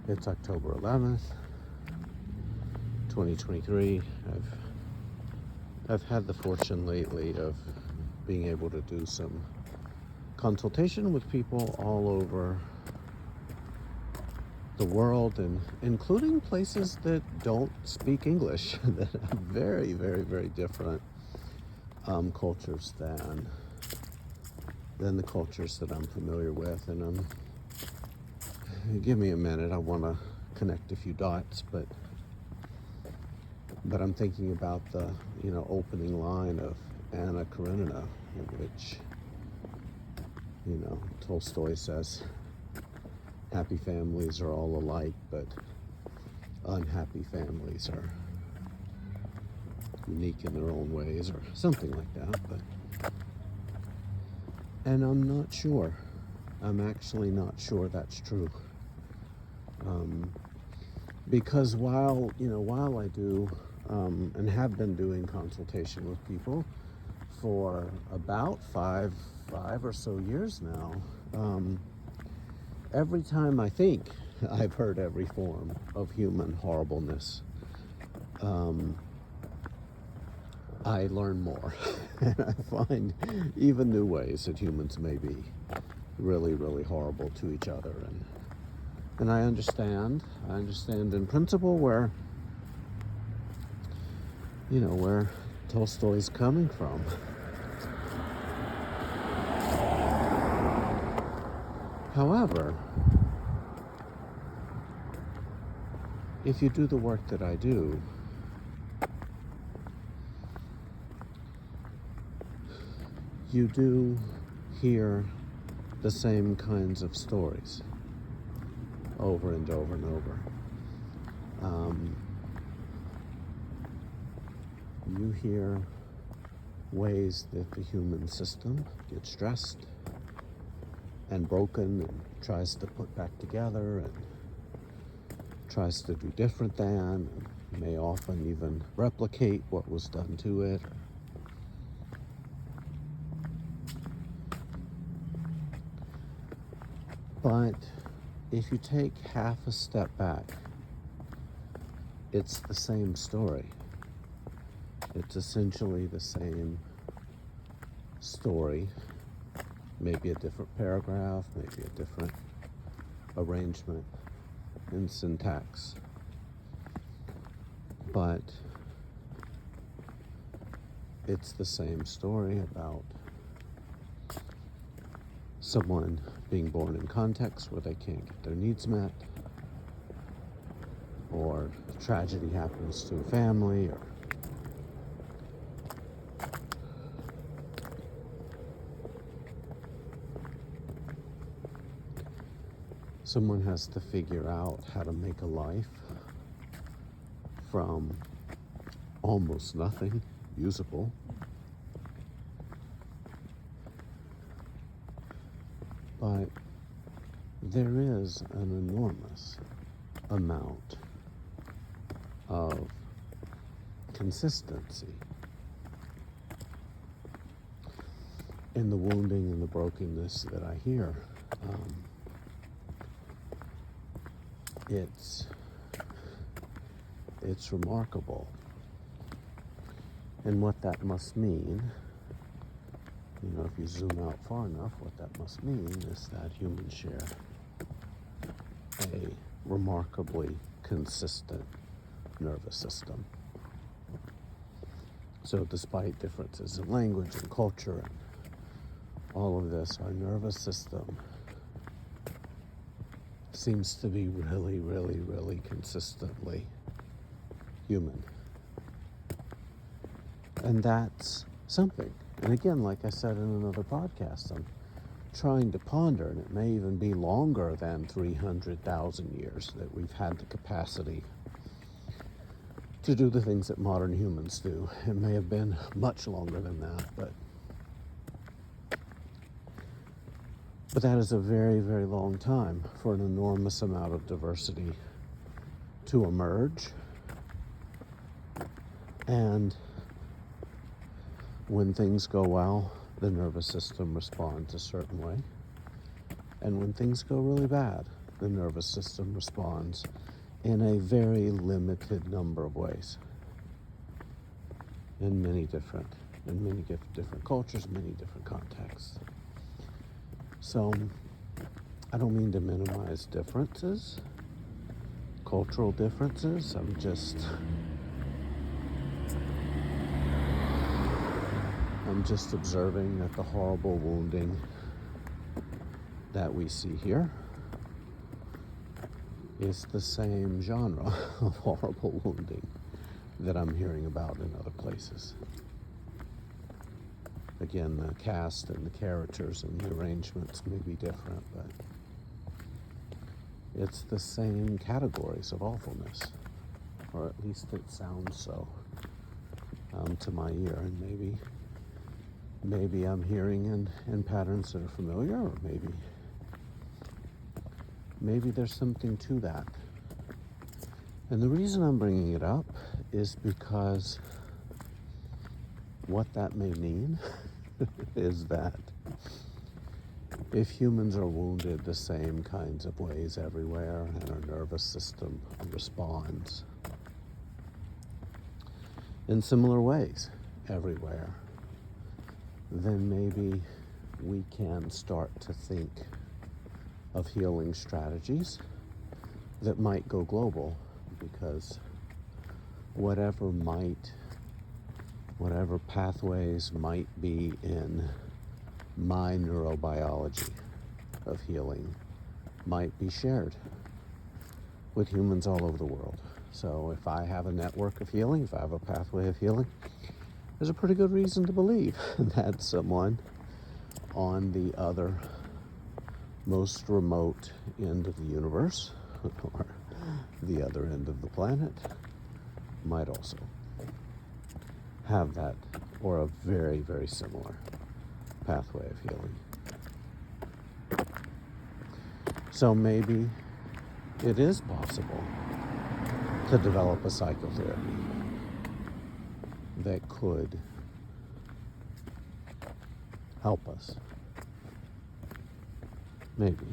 It's October 11th, 2023. I've had the fortune lately of being able to do some consultation with people all over the world, and including places that don't speak English, that are very, very, very different cultures than the cultures that I'm familiar with. And give me a minute, I want to connect a few dots, but I'm thinking about the opening line of Anna Karenina, in which Tolstoy says happy families are all alike, but unhappy families are unique in their own ways, or something like that. And I'm not sure. I'm actually not sure that's true. Because while I do and have been doing consultation with people for about five or so years now, every time I think I've heard every form of human horribleness, I learn more. And I find even new ways that humans may be really, really horrible to each other. And I understand in principle where Tolstoy's coming from. However, if you do the work that I do, you do hear the same kinds of stories over and over and over. You hear ways that the human system gets stressed and broken and tries to put back together and tries to do different than, and may often even replicate what was done to it. But if you take half a step back, it's the same story. It's essentially the same story, maybe a different paragraph, maybe a different arrangement and syntax. But it's the same story about someone being born in contexts where they can't get their needs met, or tragedy happens to a family, or someone has to figure out how to make a life from almost nothing usable but there is an enormous amount of consistency in the wounding and the brokenness that I hear. It's remarkable. And what that must mean, if you zoom out far enough, what that must mean is that humans share a remarkably consistent nervous system. So despite differences in language and culture and all of this, our nervous system seems to be really, really, really consistently human. And that's something. And again, like I said in another podcast, I'm trying to ponder, and it may even be longer than 300,000 years that we've had the capacity to do the things that modern humans do. It may have been much longer than that, but that is a very, very long time for an enormous amount of diversity to emerge. And when things go well, the nervous system responds a certain way. And when things go really bad, the nervous system responds in a very limited number of ways, in many different cultures, many different contexts. So I don't mean to minimize differences, cultural differences. I'm just observing that the horrible wounding that we see here is the same genre of horrible wounding that I'm hearing about in other places. Again, the cast and the characters and the arrangements may be different, but it's the same categories of awfulness, or at least it sounds so to my ear. And maybe I'm hearing in patterns that are familiar, or maybe there's something to that. And the reason I'm bringing it up is because what that may mean is that if humans are wounded the same kinds of ways everywhere, and our nervous system responds in similar ways everywhere, then maybe we can start to think of healing strategies that might go global, because whatever pathways might be in my neurobiology of healing might be shared with humans all over the world. So if I have a network of healing, if I have a pathway of healing, there's a pretty good reason to believe that someone on the other most remote end of the universe or the other end of the planet might also have that, or a very, very similar pathway of healing. So maybe it is possible to develop a psychotherapy that could help us. Maybe.